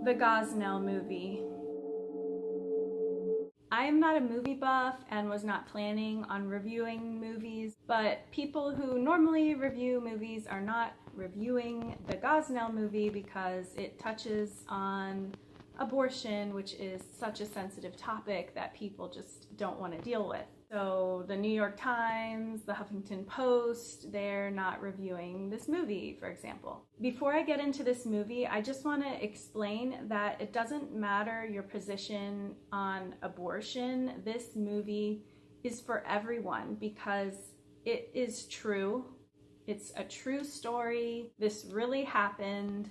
The Gosnell movie. I am not a movie buff and was not planning on reviewing movies, but people who normally review movies are not reviewing the Gosnell movie because it touches on abortion, which is such a sensitive topic that people just don't want to deal with. So the New York Times, the Huffington Post, they're not reviewing this movie, for example. Before I get into this movie, I just want to explain that it doesn't matter your position on abortion. This movie is for everyone because it is true. It's a true story. This really happened.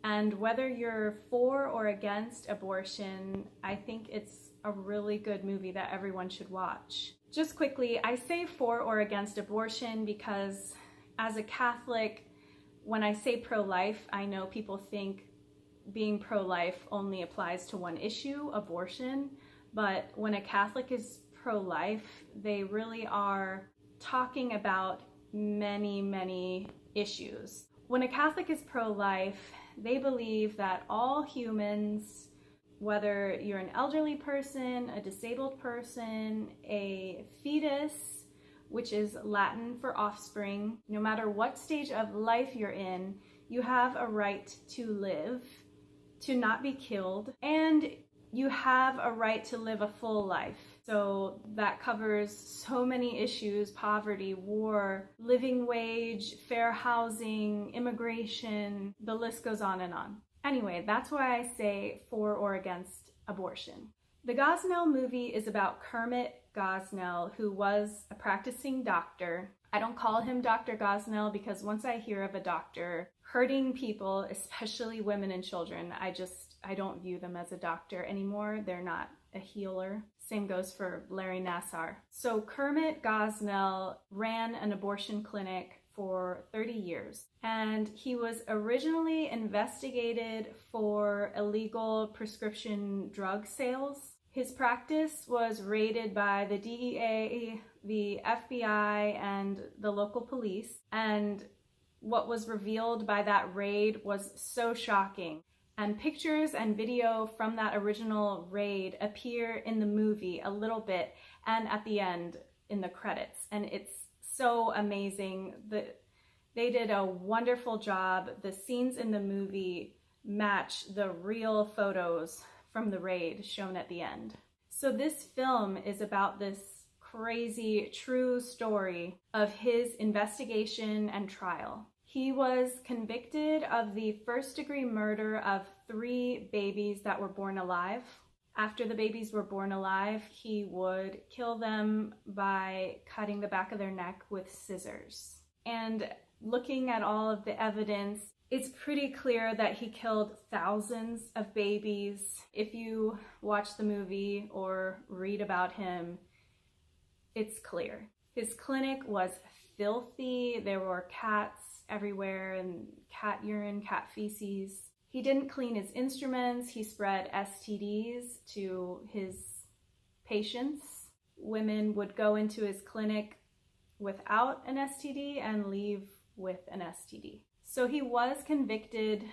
And whether you're for or against abortion, I think it's a really good movie that everyone should watch. Just quickly, I say for or against abortion because as a Catholic, when I say pro-life, I know people think being pro-life only applies to one issue, abortion. But when a Catholic is pro-life, they really are talking about many issues. When a Catholic is pro-life, they believe that all humans, whether you're an elderly person, a disabled person, a fetus, which is Latin for offspring, no matter what stage of life you're in, you have a right to live, to not be killed, and you have a right to live a full life. So that covers so many issues: poverty, war, living wage, fair housing, immigration, the list goes on and on. Anyway, that's why I say for or against abortion. The Gosnell movie is about Kermit Gosnell, who was a practicing doctor. I don't call him Dr. Gosnell because once I hear of a doctor hurting people, especially women and children, I don't view them as a doctor anymore. They're not a healer. Same goes for Larry Nassar. So Kermit Gosnell ran an abortion clinic for 30 years, and he was originally investigated for illegal prescription drug sales. His practice was raided by the DEA, the FBI, and the local police, and what was revealed by that raid was so shocking. And pictures and video from that original raid appear in the movie a little bit and at the end in the credits. And it's so amazing. They did a wonderful job. The scenes in the movie match the real photos from the raid shown at the end. So this film is about this crazy true story of his investigation and trial. He was convicted of the first-degree murder of 3 babies that were born alive. After the babies were born alive, he would kill them by cutting the back of their neck with scissors. And looking at all of the evidence, it's pretty clear that he killed thousands of babies. If you watch the movie or read about him, it's clear. His clinic was filthy. There were cats everywhere and cat urine, cat feces. He didn't clean his instruments. He spread STDs to his patients. Women would go into his clinic without an STD and leave with an STD. So he was convicted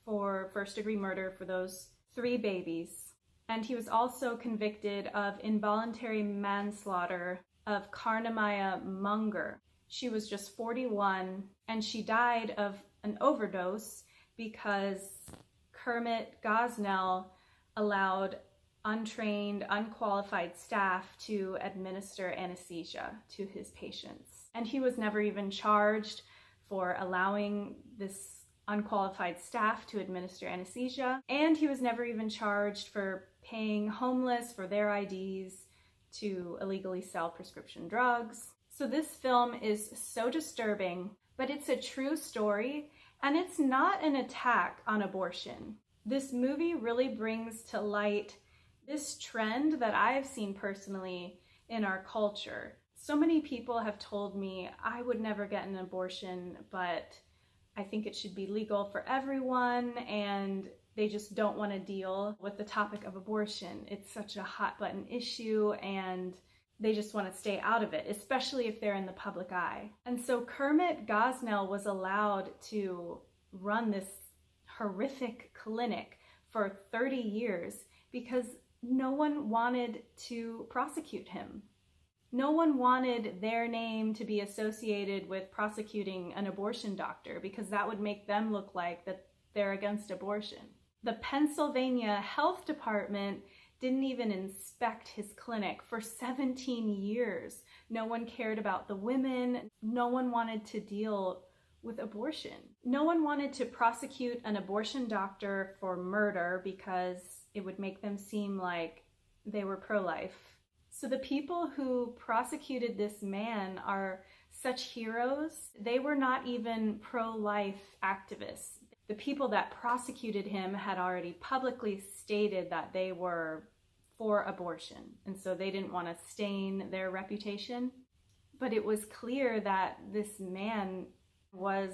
for first-degree murder for those 3 babies. And he was also convicted of involuntary manslaughter of Karnamaya Munger. She was just 41, and she died of an overdose because Kermit Gosnell allowed untrained, unqualified staff to administer anesthesia to his patients. And he was never even charged for allowing this unqualified staff to administer anesthesia, and he was never even charged for paying homeless for their IDs to illegally sell prescription drugs. So this film is so disturbing, but it's a true story, and it's not an attack on abortion. This movie really brings to light this trend that I've seen personally in our culture. So many people have told me, I would never get an abortion, but I think it should be legal for everyone, and they just don't want to deal with the topic of abortion. It's such a hot button issue, and they just want to stay out of it, especially if they're in the public eye. And so Kermit Gosnell was allowed to run this horrific clinic for 30 years because no one wanted to prosecute him. No one wanted their name to be associated with prosecuting an abortion doctor because that would make them look like that they're against abortion. The Pennsylvania Health Department didn't even inspect his clinic for 17 years. No one cared about the women. No one wanted to deal with abortion. No one wanted to prosecute an abortion doctor for murder because it would make them seem like they were pro-life. So the people who prosecuted this man are such heroes. They were not even pro-life activists. The people that prosecuted him had already publicly stated that they were for abortion, and so they didn't want to stain their reputation. But it was clear that this man was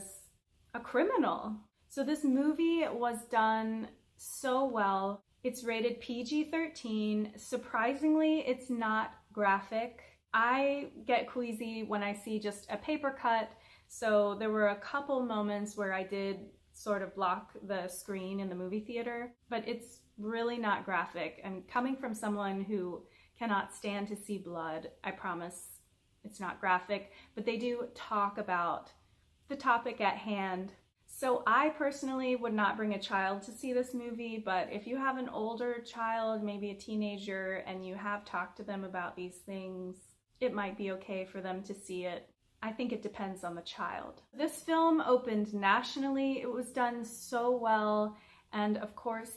a criminal. So this movie was done so well. It's rated PG-13. Surprisingly, it's not graphic. I get queasy when I see just a paper cut, so there were a couple moments where I did sort of block the screen in the movie theater, but it's really not graphic. And coming from someone who cannot stand to see blood, I promise it's not graphic, but they do talk about the topic at hand. So I personally would not bring a child to see this movie, but if you have an older child, maybe a teenager, and you have talked to them about these things, it might be okay for them to see it. I think it depends on the child. This film opened nationally. It was done so well, and of course,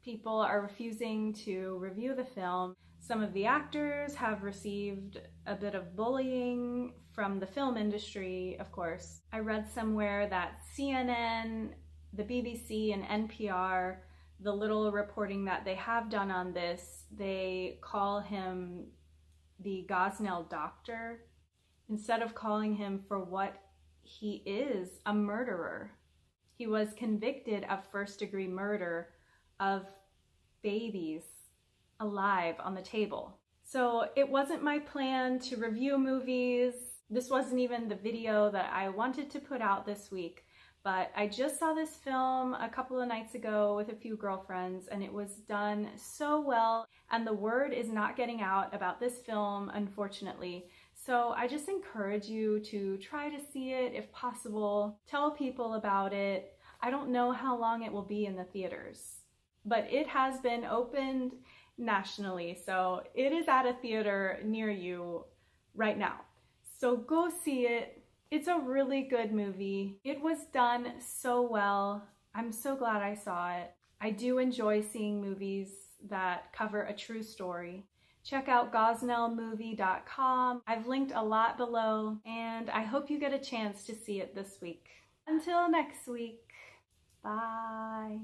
people are refusing to review the film. Some of the actors have received a bit of bullying from the film industry, of course. I read somewhere that CNN, the BBC, and NPR, the little reporting that they have done on this, they call him the Gosnell doctor, instead of calling him for what he is, a murderer. He was convicted of first-degree murder of babies alive on the table. So it wasn't my plan to review movies. This wasn't even the video that I wanted to put out this week, but I just saw this film a couple of nights ago with a few girlfriends, and it was done so well, and the word is not getting out about this film, unfortunately. So I just encourage you to try to see it if possible. Tell people about it. I don't know how long it will be in the theaters, but it has been opened nationally, so it is at a theater near you right now. So go see it. It's a really good movie. It was done so well. I'm so glad I saw it. I do enjoy seeing movies that cover a true story. Check out gosnellmovie.com. I've linked a lot below, and I hope you get a chance to see it this week. Until next week, bye.